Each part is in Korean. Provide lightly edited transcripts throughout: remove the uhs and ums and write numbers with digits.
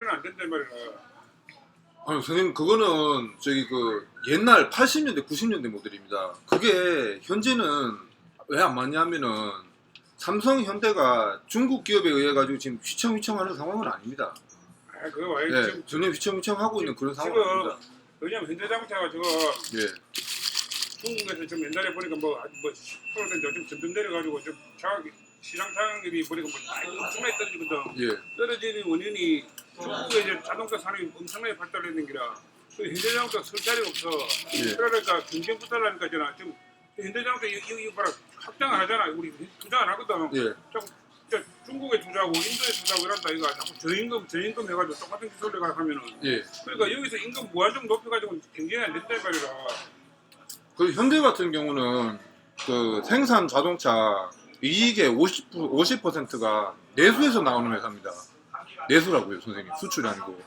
안 된단 말이야. 아니 선생님 그거는 저기 그 옛날 80년대 90년대 모델입니다. 그게 현재는 왜 안 맞냐면은 삼성 현대가 중국 기업에 의해 가지고 지금 휘청휘청하는 상황은 아닙니다. 아 그거 왜 예, 지금 전혀 휘청휘청하고 있는 그런 상황은 지금 아닙니다. 왜냐면 현대자동차가 저거 예, 중국에서 좀 옛날에 보니까 뭐 10% 요즘 점점 내려가지고 좀 시장 장악률이 보니까 뭐 많이 엄청나게 떨어지거든. 예, 떨어지는 원인이 중국의 이제 자동차 산업이 엄청나게 발달했는 기라. 그 현대자동차 쓸 자리가 없어. 예. 그러니까 경쟁 붙달라니까 있잖아. 지금 현대자동차 이거 봐라 확장 안 하잖아. 우리 투자 안 하거든. 예. 자꾸 중국에 투자하고 인도에 투자하고 이런다 이거 자꾸 저임금 해가지고 똑같은 기술을 하면은 예. 그러니까 여기서 임금 무한정 높여가지고 경쟁이 안 된단 말이라. 그 현대 같은 경우는 그 생산 자동차 이익의 50%가 내수에서 나오는 회사입니다. 내수라고요, 선생님. 수출이 아니고.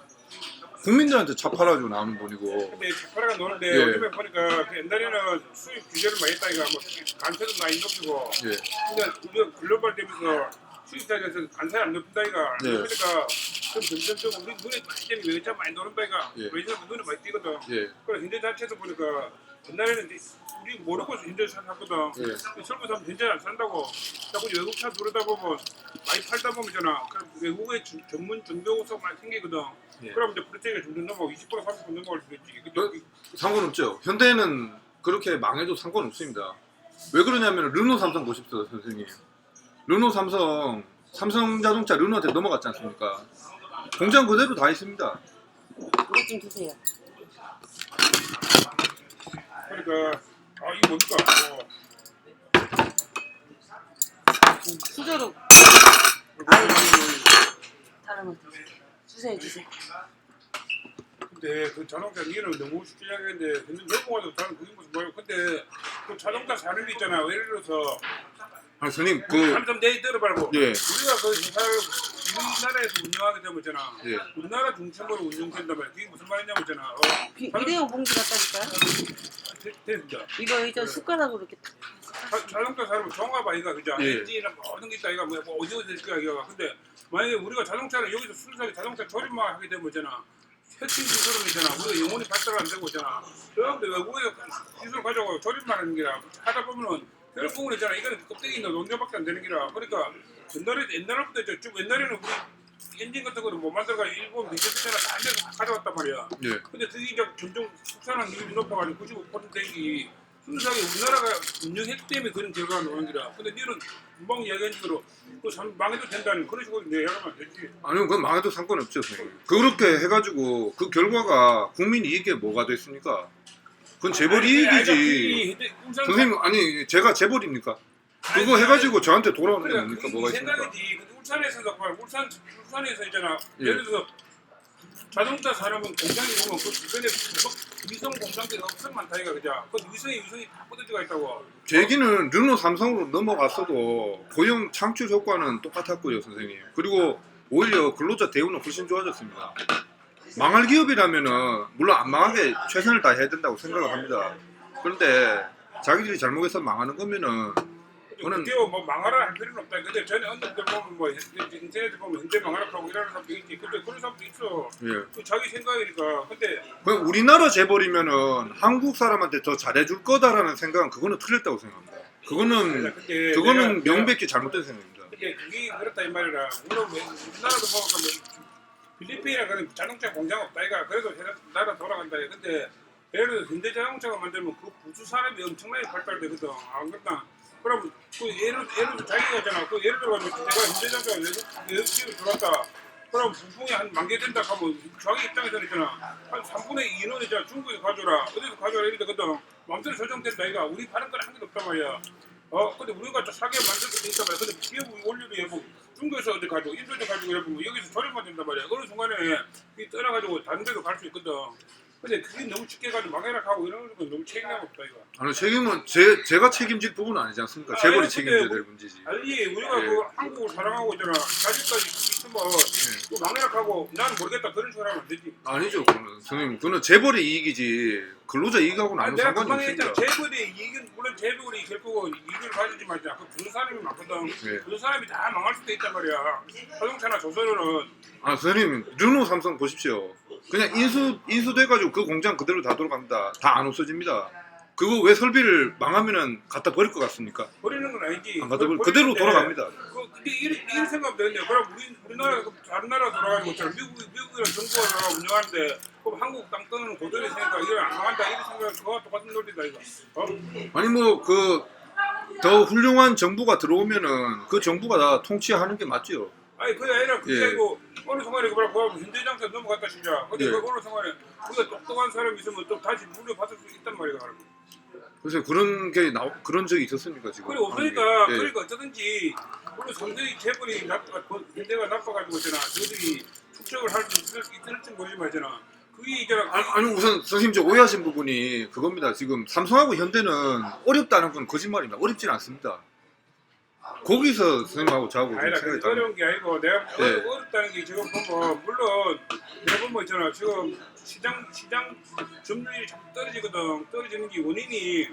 국민들한테 차 팔아주고 나오는 돈이고. 근데 자파라가 노는데 예. 요즘에 보니까 그 옛날에는 수입 규제를 많이 했다 이거 뭐 관세도 많이 높이고 예. 근데 우리가 글로벌 되면서 수입자에서 관세를 안 높인다 이가 예. 그러니까 좀 점점 우리 눈에 많이 외차 많이 노는다 이가 예. 왜냐면 눈에 많이 띄거든. 예. 그래 현대 자체도 보니까 옛날에는 이제 우리 모르고 현대 차 샀거든. 예. 설부 사람 현대 안 산다고 자꾸 외국 차 부르다 보면 많이 팔다 보면 있잖아. 그럼 외국에 전문 중개업소가 많이 생기거든. 예. 그럼 이제 프로젝트가 점점 넘어가고 20% 30% 넘어갈 수 있지. 근데 상관없죠. 현대는 그렇게 망해도 상관없습니다. 왜 그러냐면 르노 삼성 보십시오, 선생님. 르노 삼성, 삼성자동차 르노한테 넘어갔지 않습니까? 공장 그대로 다 있습니다. 이것 좀 주세요. 그러니까 아 이거 뭡니까? 수저로 아이고. 다른 거 주세요. 주세요. 근데 그 자동차 이해는 너무 쉽게 이야기했는데 근데 넘어가도 저는 그게 무슨 뭐예요? 근데 그 자동차 산업이 있잖아. 예를 들어서 아니, 선생님, 그, 한좀 내일 들어봐고 예. 우리가 그 회사를 우리나라에서 운영하게 되면 있잖아. 예. 우리나라 중심으로 운영된단 말이야. 그게 무슨 말이냐면 있잖아. 일회용 봉지 같다니까요. 됐습니다. 이거 이제 숟가락으로 이렇게 탁. 자동차 산업은 종합 아이가 그죠? 예. 엔진이나 모든 게 있다 이가 뭐 어디 어디 있을까 이가. 근데 만약에 우리가 자동차를 여기서 순수하게 자동차 조립만 하게 되면 있잖아. 해칭 기술은 있잖아. 우리가 영원히 발달 안 되고 있잖아. 그런데 외국에 기술 가지고 조립만 하는 게라 하다 보면은 결국은 있잖아. 이거는 껍데기 있는 농자밖에 안 되는 게라. 그러니까 옛날부터 쭉 옛날에는 우리 엔진 같은 거는 못 만들어가 일본 미제트나 다 내서 가져왔단 말이야. 예. 근데 그게 이제 점점 국산화율이 높아가지고 95%이 순수하게 우리나라가 운영했기 때문에 그런 결과가 나오는 거라. 근데 니는 금방 이야기한 식으로 그 망해도 된다는 그런 식으로 이야기하면 되지. 아니요, 그건 망해도 상관없죠, 선생님. 그렇게 해가지고 그 결과가 국민 이익에 뭐가 됐습니까? 그건 재벌 이익이지. 선생님, 아니, 제가 재벌입니까? 그거 해가지고 저한테 돌아오는 게 뭡니까? 뭐가 있습니까? 생각이지. 근데 울산에서도 울산에서 있잖아. 예. 예를 들어서 자동차 산업은 공장이 보면 그 주변에 위성 공장들이 엄청 많다 이가 그죠? 그 위성이 다 뻗어져 있다고. 제 얘기는 르노 삼성으로 넘어갔어도 고용 창출 효과는 똑같았고요, 선생님. 그리고 오히려 근로자 대우는 훨씬 좋아졌습니다. 망할 기업이라면은 물론 안 망하게 최선을 다해야 된다고 생각을 합니다. 그런데 자기들이 잘못해서 망하는 거면은 저는 그게 뭐 망하라 할 필요는 없다. 근데 전에 언니들 보면 뭐 인터넷에 보면 현대 망하라 하고 이러는 사람도 있지. 근데 그런 사람도 있어. 예. 그 자기 생각이니까. 근데 그냥 우리나라 재벌이면은 한국 사람한테 더 잘해줄 거다라는 생각은 그거는 틀렸다고 생각합니다. 그거는 명백히 잘못된 생각입니다. 그게 그렇다 이 말이라. 물론 우리나라도 보니까 뭐 필리핀이나 그런 자동차 공장 없다 이가. 그래도 나라 돌아간다. 근데 예를 들어 현대 자동차가 만들면 그 부수 산업이 엄청나게 발달되거든. 안 그렇다. 그럼 그 예를 들어 자기가 있잖아. 그 예를 들어 가지고 내가 현대 자동차 외국 기업을 들어왔다. 그럼 부품이 한 10,000개 된다 하면 자기 입장에서는 있잖아. 한 3분의 2는 있잖아. 중국에 가져라. 어디서 가져라 이래 되거든. 마음대로 조정된다 이가. 우리 파는 건 한 개도 없단 말이야. 근데 우리가 좀 사게 만들 수도 있단 말이야. 근데 기업 원료도 예고 중국에서 어디 가지고 인도에서 가지고 이러면 여기서 조립만 된단 말이야. 어느 순간에 이 떠나가지고 다른 데도 갈 수 있거든. 근데 그게 너무 쉽게 가지고 망해라 하고 이러는 건 너무 책임감 없다 이거. 아니 책임은 제가 책임질 부분은 아니지 않습니까? 재벌이 책임져야 될 문제지. 아니 우리가 예. 그 한국을 사랑하고 있잖아. 아직까지 또 막내락하고 나는 모르겠다 그런 식으로 하면 안 되지. 아니죠. 그거는 선생님, 그거는 재벌의 이익이지 근로자 이익하고는 아무 내가 상관이 금방 없습니다. 했잖아. 재벌이 이익은 물론 재벌이 결국 이익을 가지지만 그 부는 사람이 많거든. 네. 그 사람이 다 망할 수도 있단 말이야. 자동차나 조선은 아 선생님, 르노 삼성 보십시오. 그냥 인수돼가지고 그 공장 그대로 다 돌아갑니다. 다 안 없어집니다. 그거 왜 설비를 망하면은 갖다 버릴 것 같습니까? 버리는 건 아니지. 안 갖다 버리 그대로 돌아갑니다. 근데 이런 생각 되는데 그럼 우리나라 다른 나라 돌아가지고 있잖아. 미국이랑 정부가 운영하는데 그럼 한국 땅 떠는 고전이 있으니까 이걸 안 망한다 이런 생각 그거와 똑같은 논리다 이거. 아니 뭐 그 더 훌륭한 정부가 들어오면은 그 정부가 다 통치하는 게 맞죠. 아니 그게 아니라 그게 예. 아니고 어느 순간에 그러고 현대장사 넘어갔다 진짜. 근데 예. 그 어느 순간에 우리가 똑똑한 사람이 있으면 또 다시 물려받을 수 있단 말이야. 그래서 그런 적이 있었습니까 지금? 그래 없으니까 예. 그러니까 어쩌든지 우리 삼성이 재벌이 현대가 나빠가지고 있잖아. 저들이 축적을 할 수 있을지 모르지만 있잖아. 그게 있잖아. 아니 우선 선생님 저 오해하신 부분이 그겁니다. 지금 삼성하고 현대는 어렵다는 건 거짓말입니다. 어렵진 않습니다. 거기서 선생님하고 저하고 좀 아니라 생각이 그 어려운 게 아니고 내가 네. 어렵다는 게 지금 보면 물론 내가 보면 있잖아. 지금 시장 점유율이 자꾸 떨어지거든. 떨어지는 게 원인이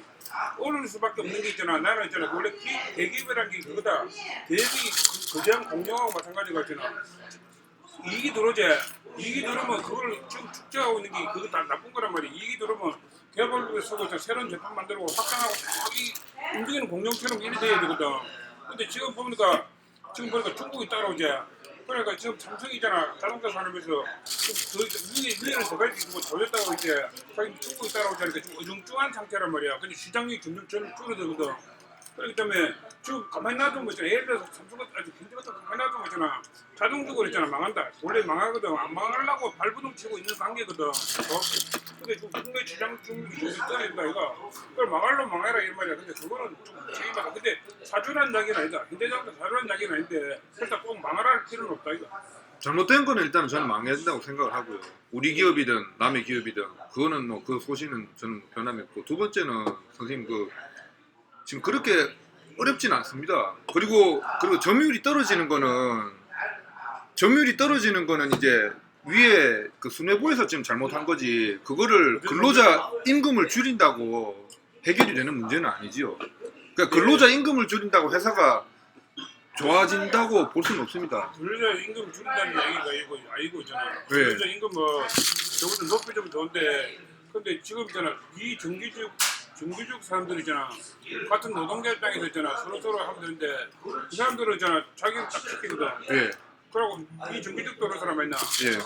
오를 수밖에 없는 게 있잖아. 나는 있잖아. 원래 대기업이라는 게 그거다. 대기업이 거대한 공룡하고 마찬가지가 있잖아. 이익이 들어오지. 이익이 들어오면 그걸 지금 축제하고 있는 게 그거 다 나쁜 거란 말이야. 이익이 들어오면 개발을 쓰고 새로운 제품 만들고 확장하고 자기 움직이는 공룡처럼 일이 돼야 되거든. 근데 지금 보니까 중국이 따라오지. 그러니까 지금 삼성이잖아. 자동차 산업에서 위에는 더 가지고 돌렸다고 이제 자기 중국이 따라오자니까 좀 어중중한 상태란 말이야. 근데 시장이 점점 줄어들거든. 그렇기 때문에 지금 가만히 놔두면 있잖아. 예를 들어서 삼성 같은 현대 같은 거 가만히 놔두면 있잖아. 자동적으로 있잖아. 망한다. 원래 망하거든. 안 망하려고 발부둥 치고 있는 단계거든. 근데 지금 국내 시장 중국이 좀 떨어진다 이거. 그걸 망하려면 망해라 이런 말이야. 근데 그거는 좀 책임하다. 근데 사주란 이야기는 아니다. 현대장도 사주란 이야기는 아닌데 그렇다 꼭 망하라 할 필요는 없다 이거. 잘못된 거는 일단은 저는 망해야 된다고 생각을 하고요. 우리 기업이든 남의 기업이든 그거는 뭐 그 소신은 저는 변함이 없고, 두 번째는 선생님 지금 그렇게 어렵진 않습니다. 그리고 점유율이 떨어지는 거는 이제 위에 그 수뇌부에서 지금 잘못한 거지, 그거를 근로자 임금을 줄인다고 해결이 되는 문제는 아니지요. 그러니까 근로자 임금을 줄인다고 회사가 좋아진다고 볼 수는 없습니다. 근로자 임금 줄인다는 얘기가 아니고 있잖아. 네. 근로자 임금 저보다 높여주면 좋은데, 근데 지금 있잖아. 정규직 사람들 있잖아. 같은 노동자 입장에서 있잖아. 서로 하면 되는데 그 사람들은 있잖아. 자기는 딱 시키거든. 예, 그러고 이 정규직 도로 사람 있나? 예,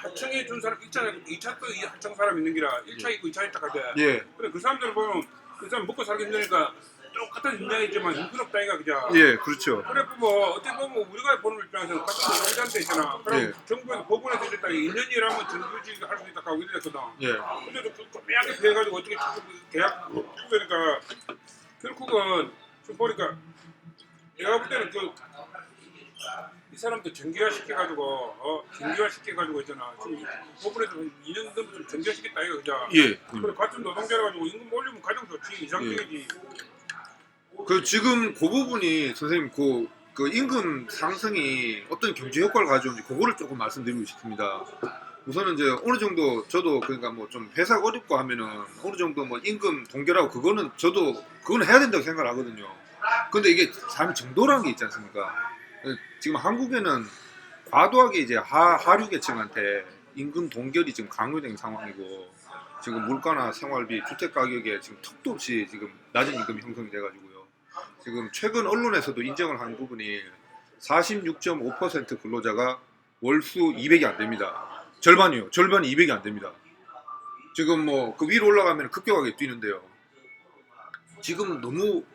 하청에 준 사람 2차 또 이 하청 사람 있는 기라 1차 있고 2차 있다 할때. 예, 그래 그 사람들 보면 그 사람 먹고 살기 힘드니까 똑같은 인장이지만 형편없다 이가 그죠? 예, 그렇죠. 그래 뭐 어떻게 보면 우리가 보는 입장에서 같은 노동자한테 있잖아. 그럼 예. 정부에서 법원에서 이랬다 2년 일하면 정규직 할 수 있다 하고 이랬거든. 예, 근데도 매하게 피해가지고 어떻게 계약 그러니까 결국은 지금 보니까 내가 볼 때는 이 사람들 정규화 시켜가지고 있잖아. 지금 법원에서 2년 넘게 좀 정규화 시켰다 이거 그죠? 예. 그래 같은 노동자라 가지고 임금 올리면 가장 좋지 이상적이지. 지금 그 부분이 선생님 그 임금 상승이 어떤 경제 효과를 가져오는지 그거를 조금 말씀드리고 싶습니다. 우선은 이제 어느 정도 저도 그러니까 뭐 좀 회사가 어렵고 하면은 어느 정도 뭐 임금 동결하고 그거는 해야 된다고 생각을 하거든요. 근데 이게 삶 정도라는 게 있지 않습니까? 지금 한국에는 과도하게 이제 하류 계층한테 임금 동결이 지금 강요된 상황이고, 지금 물가나 생활비, 주택 가격에 지금 턱도 없이 지금 낮은 임금이 형성이 돼가지고요. 지금 최근 언론에서도 인정을 한 부분이 46.5% 근로자가 월수 200이 안 됩니다. 절반이요. 절반이 200이 안 됩니다. 지금 뭐 그 위로 올라가면 급격하게 뛰는데요. 지금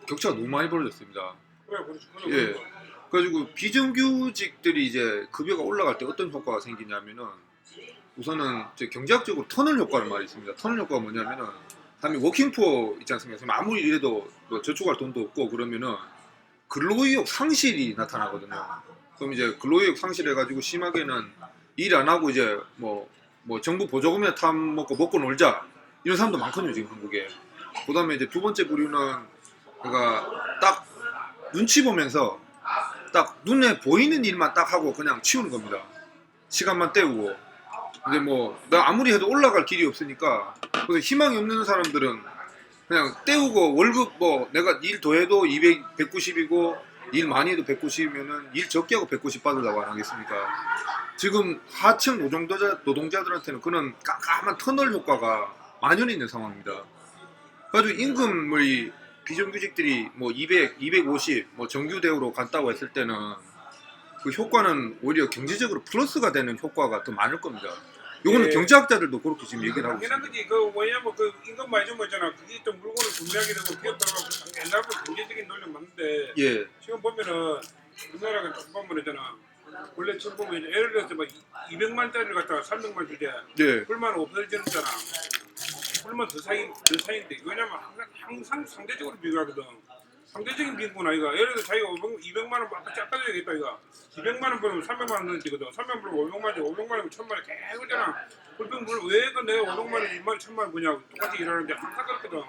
격차가 너무 많이 벌어졌습니다. 그래 그렇지. 예. 그래가지고 비정규직들이 이제 급여가 올라갈 때 어떤 효과가 생기냐면은, 우선은 이제 경제학적으로 터널 효과를 말이 있습니다. 터널 효과가 뭐냐면은, 다음에 워킹푸어 있지 않습니까? 아무리 이래도 뭐 저축할 돈도 없고 그러면은 근로의욕 상실이 나타나거든요. 그럼 이제 근로의욕 상실해가지고 심하게는 일 안 하고 이제 뭐 정부 보조금에 먹고 놀자 이런 사람도 많거든요 지금 한국에. 그다음에 이제 두 번째 부류는 그러니까 딱 눈치 보면서 딱 눈에 보이는 일만 딱 하고 그냥 치우는 겁니다. 시간만 때우고. 근데 뭐 나 아무리 해도 올라갈 길이 없으니까 그래서 희망이 없는 사람들은 그냥 때우고 월급 뭐 내가 일 더해도 200, 190이고 일 많이 해도 190이면은 일 적게 하고 190 받으려고 안 하겠습니까? 지금 하층 노동자들한테는 그런 깜깜한 터널 효과가 만연해 있는 상황입니다. 그래가지고 임금의 비정규직들이 뭐 200, 250, 뭐 정규 대우로 간다고 했을 때는 그 효과는 오히려 경제적으로 플러스가 되는 효과가 더 많을 겁니다. 요거는 예. 경제학자들도 그렇게 지금 얘기를 하고 당연한 있습니다. 거지. 그 뭐냐면 그 임금 많이 준 거 있잖아. 그게 또 물건을 구매하게 되고 기업들하고 옛날부터 경제적인 논리 맞는데 예, 지금 보면은 우리나라가 좀 보면 있잖아. 원래 지금 보면 이제 예를 들어서 막 200만짜리를 갖다가 300만 주제 예, 불만 없어지잖아. 불만 더 사인데 왜냐면 항상 상대적으로 비교하거든. 상대적인 비교는 아이가. 예를 들어 자기가 200만 원 깎아줘야겠다 이거. 200만 원 벌면 300만 원 넣어지거든. 300만 원 벌면 500만 원, 500만 원이면 1000만 원 개그잖아. 불평 왜 내가 500만 원, 2만 원, 1000만 원 보냐고 똑같이 일하는데 항상 그렇거든.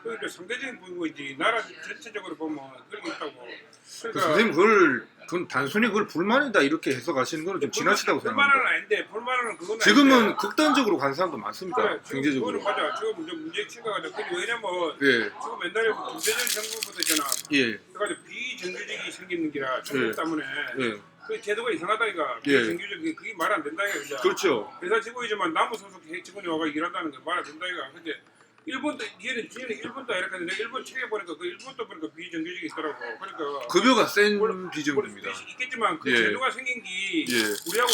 그러니까 상대적인 부분이지. 나라 전체적으로 보면 그런 게 있다고. 그 그러니까 선생님 그건 단순히 그걸 불만이다 이렇게 해석하시는 거는 좀 지나치다고 불만은 생각합니다. 아닌데 불만은 그건 지금은 아닌데. 극단적으로 간 사람도 많습니다. 그래, 지금 경제적으로. 그거는 맞아. 지금 문제 치가 가지고 왜냐면 예, 지금 옛날에 김대중 정부부터 있잖아. 예, 그래가지고 비정규직이 생기는 기라 정부 때문에 예, 그 제도가 이상하다니까. 예. 비정규직 그게 말 안 된다 이거. 그렇죠. 회사 직원이지만 나무 소속 직원이 와가 일한다는 거 말 안 된다 이거. 근데 일본도 얘는 일본도 이렇게 하는데 일본 책에 보니까 그 일본도 보니까 비정규직이 있더라고. 그러니까 급여가 센 물론 비정규입니다. 있겠지만 그 예. 제도가 생긴 게 예. 우리하고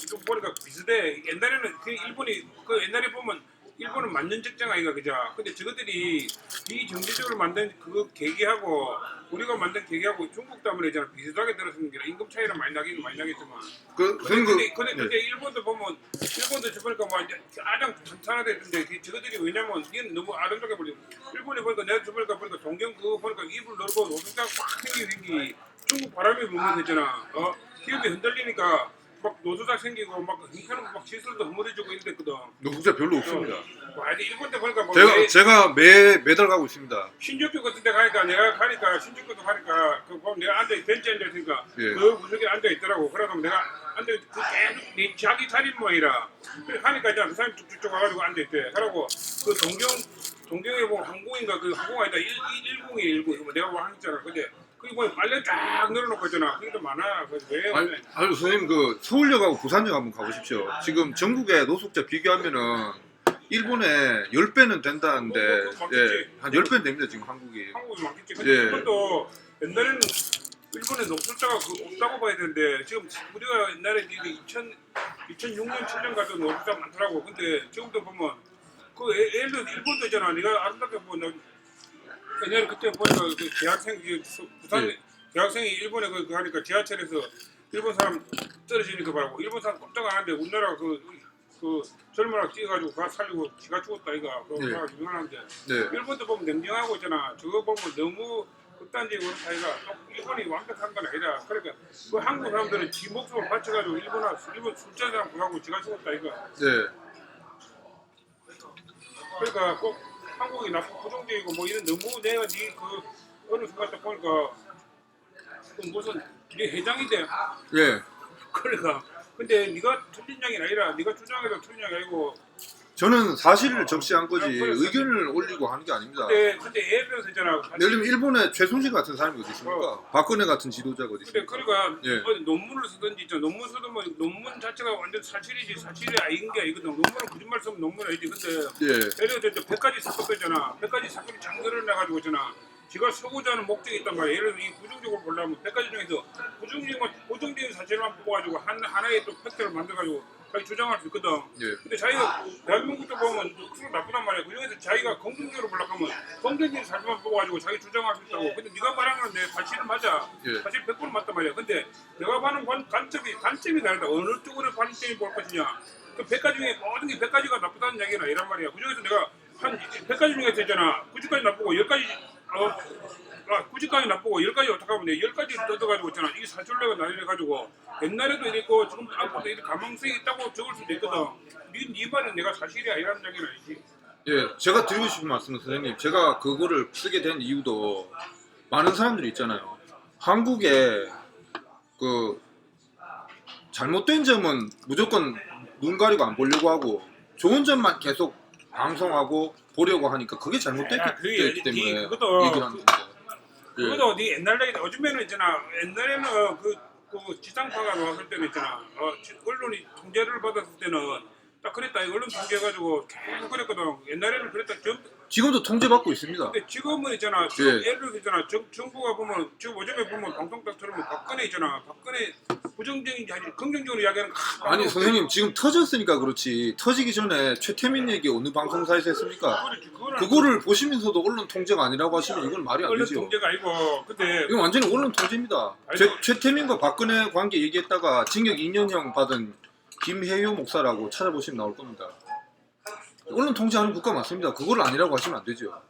좀 보니까 비슷해. 옛날에는 그 일본이 그 옛날에 보면 일본은 만년 적장 아이가 그죠? 근데 저것들이 비정규직으로 만든 그 계기하고 우리가 만든 계기하고 중국 때문에 있잖아 비슷하게 들었는 게 임금 차이는 많이 나긴 많이 나겠지만. 근데 일본도 보면 일본도 보니까 뭐 이제 가장 탄탄하다던데 저것들이 왜냐면 얘는 너무 아름답게 보려. 일본에 보니까 내가 보니까 동경 그거 보니까 입을 넓고 노숙자 꽉 생기 중국 바람이 불면서 있잖아. 기업이 흔들리니까 막 노조자 생기고 막 형편은 막 시설도 허물어지고 이랬거든. 노숙자 별로 없습니다. 아니 일본 때 보니까 뭐 제가 매달 가고 있습니다. 신주쿠 같은 데 가니까 내가 가니까 신주쿠도 가니까 그 보면 내가 앉아 벤치에 앉아 있으니까 예. 그 구석에 앉아 있더라고. 그래서 내가 앉아 그 계속 네 자기 자리 모이라. 그래 하니까 이제 그 사람이 쭉쭉쭉 와가지고 앉아 있대. 그러고 그 동경에 뭐 항공인가 그 항공 아니다 10119 내가 뭐 하겠잖아. 근데 그게 뭐 빨래 쫙 늘어놓고 있잖아. 그게 더 많아. 그래서 왜? 아니 선생님 그 서울역하고 부산역 한번 가보십시오. 지금 전국의 노숙자 비교하면은 일본에 10배는 된다는데 예, 한 10배는 됩니다 지금 한국이. 한국이 많겠지. 근데 예. 일본도 옛날에는 일본에 노숙자가 없다고 봐야 되는데 지금 우리가 옛날에 2006년 7년 가도 노숙자 많더라고. 근데 지금도 보면 그 예를 들어 일본도 있잖아. 네가 아름답게 보면 옛날에 그때 보니까 그 대학생 부산 예. 대학생이 일본에 그 하니까 지하철에서 일본 사람 떨어지니까 바라고 일본 사람 깜짝 안 하는데 우리나라 그 젊은 학 뛰어가지고 가 살리고 지가 죽었다 이거 그거 예. 유명한데 네. 일본도 보면 냉정하고 있잖아. 저거 보면 너무 극단적으로 사이가 일본이 완벽한 건 아니다. 그러니까 그 한국 사람들은 지 목숨을 바쳐가지고 일본 술자리 사람 구하고 지가 죽었다 이거. 네. 그러니까 꼭 한국이 나쁜 부정적이고 뭐 이런 너무 내가 그 어느 순간 딱 보니까 그 무슨 네 회장인데 예. 그러니까 근데 네가 틀린 양이 아니라 네가 주장해도 틀린 양이 아니고 저는 사실을 적시한 거지 의견을 올리고 하는 게 아닙니다. 근데 예를 들어서 있잖아. 예를 들면 일본에 최순실 같은 사람이 어디 있습니까? 박근혜 같은 지도자가 어디 근데 있습니까? 그러니까 예. 어디 논문을 쓰든지 있잖아. 논문 쓰면 뭐 논문 자체가 완전 사실이지 사실이 아닌 게 아니거든. 논문은 거짓말 쓰면 논문 아니지. 근데 예. 예를 들어 100가지 사건도 있잖아. 100가지 사건이 장거를 내가지고 있잖아. 지가 서고자 하는 목적이 있단 말이야. 예를 들어 이 부정적으로 보려면 100가지 중에서 부정적인 사실만 뽑아가지고 하나의 또 팩트를 만들어가지고 자기 주장할 수 있거든. 예. 근데 자기가 대한민국도 보면 서로 나쁘단 말이야. 그 중에서 자기가 긍정적으로 보려면 긍정적인 사실만 뽑아가지고 자기 주장할 수 있다고. 근데 네가 말하는 건 내 사실은 맞아. 예. 사실 100% 맞단 말이야. 근데 내가 봐는 관점이 다르다. 어느 쪽으로 관점이 볼 것이냐. 그 100가지 중에 모든 게 100가지가 나쁘다는 얘기는 아니란 말이야. 그 중에서 내가 한 100가지 중에서 있잖아. 90가지 나쁘고 10가지 90가지 나쁘고 10가지 어떻게 하면 돼? 10가지를 뜯어가지고 있잖아. 이게 사줄래가 나뉘어가지고 옛날에도 이랬고 지금 앞으로도 이렇게 가망성이 있다고 적을 수도 있거든. 네 말은 내가 사실이 아니라는 얘기는 아니지. 예, 제가 드리고 싶은 말씀은 선생님, 제가 그거를 쓰게 된 이유도 많은 사람들이 있잖아요. 한국에 그 잘못된 점은 무조건 눈 가리고 안 보려고 하고 좋은 점만 계속 방송하고 보려고 하니까 그게 잘못됐기 야, 그게 때문에 그것도 얘기를 하는 겁니다. 예. 그것도 네 옛날 얘기 요즘에는 있잖아. 옛날에는 그 지상파가 나왔을 때는 있잖아. 언론이 통제를 받았을 때는 딱 그랬다. 언론 통제해가지고 계속 그랬거든. 옛날에는 그랬다. 지금도 통제받고 있습니다. 근데 지금은 있잖아. 지금 예. 예를 들어 있잖아. 정부가 보면 지금 요즘에 보면 방송 딱 들으면 박근혜 있잖아. 박근혜 부정적인지 아니 긍정적으로 이야기하는 거 아니 선생님 지금 터졌으니까 그렇지 터지기 전에 최태민 얘기 어느 방송사에서 했습니까? 그거를 보시면서도 언론 통제가 아니라고 하시면 이건 말이 안 언론 되죠. 통제가 아니고 근데 이건 완전히 언론 통제입니다. 최태민과 박근혜 관계 얘기했다가 징역 2년형 받은 김혜효 목사라고 찾아보시면 나올 겁니다. 언론 통제하는 국가 맞습니다. 그거를 아니라고 하시면 안 되죠.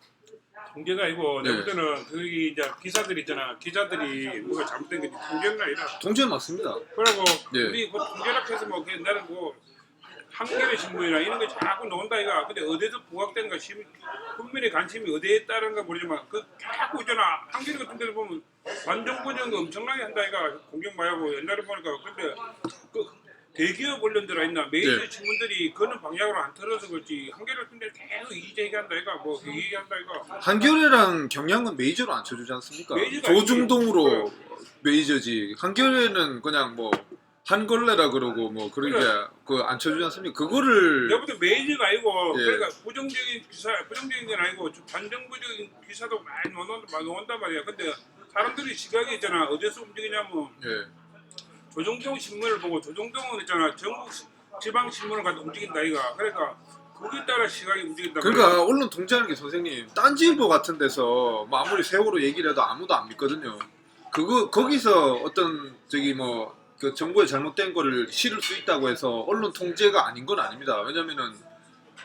통제가 아니고 네. 내가 볼 때는 거기 이제 기사들이 있잖아. 기자들이 뭐가 잘못된 거지 통제는 아니라. 통제는 맞습니다. 그리고 네. 우리 그 통제라 해서 뭐 나는 뭐 한겨레 신문이나 이런 게 자꾸 나온다 이가. 근데 어디서 부각된가 국민의 관심이 어디에 따른가 모르지만 그 자꾸 있잖아. 한겨레 같은 데를 보면 반정부적인 거 엄청나게 한다 이가. 공격 많이 하고 옛날에 보니까 근데 그 대기업 언론들 있나 메이저 네. 신문들이 그런 방향으로 안 틀어서 그렇지 한겨레 같은 데 계속 이제 얘기한다 이가 뭐 얘기한다 이가. 한겨레랑 경향은 메이저로 안 쳐주지 않습니까? 메이저가 조중동으로 메이저지. 한겨레는 그냥 뭐 한걸레라 그러고 뭐 그런 그래. 게그안 쳐주지 않습니까? 그거를 내가 볼때 메이저가 아니고 예. 그러니까 부정적인 건 아니고 좀 반정부적인 기사도 많이 나온단 말이야. 근데 사람들이 시각이 있잖아. 어디서 움직이냐면 예. 조정동 신문을 보고 조정동은 있잖아. 전국 지방 신문을 가지고 움직인다 이가. 그러니까 거기에 따라 시각이 움직인다. 그러니까 언론 통제하는 게 선생님 딴지일보 같은 데서 뭐 아무리 세월호 얘기를 해도 아무도 안 믿거든요. 거기서 어떤 저기 뭐 그 정부의 잘못된 거를 실을 수 있다고 해서 언론 통제가 아닌 건 아닙니다. 왜냐면은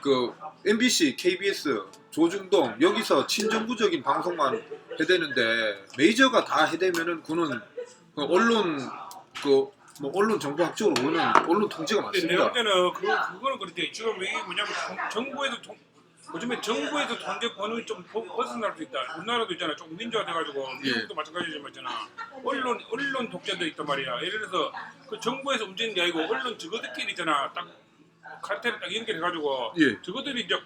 그 MBC, KBS, 조중동 여기서 친정부적인 방송만 해대는데 메이저가 다 해대면은 그는 그 언론 그 뭐 언론 정보학적으로 보면 언론 통제가 근데 내가 맞습니다. 볼 때는 그거는 그렇대. 지금 이게 뭐냐면 정부에서 요즘에 정부에서 통제 권한이 좀 벗어날 수 있다. 우리나라도 있잖아. 조금 민주화돼가지고 미국도 마찬가지지만 있잖아. 언론 독재도 있단 말이야. 예를 들어서 그 정부에서 움직이는 게 아니고 언론 저거들끼리 있잖아. 딱 카르텔 딱 연결해가지고 예. 저거들이 이제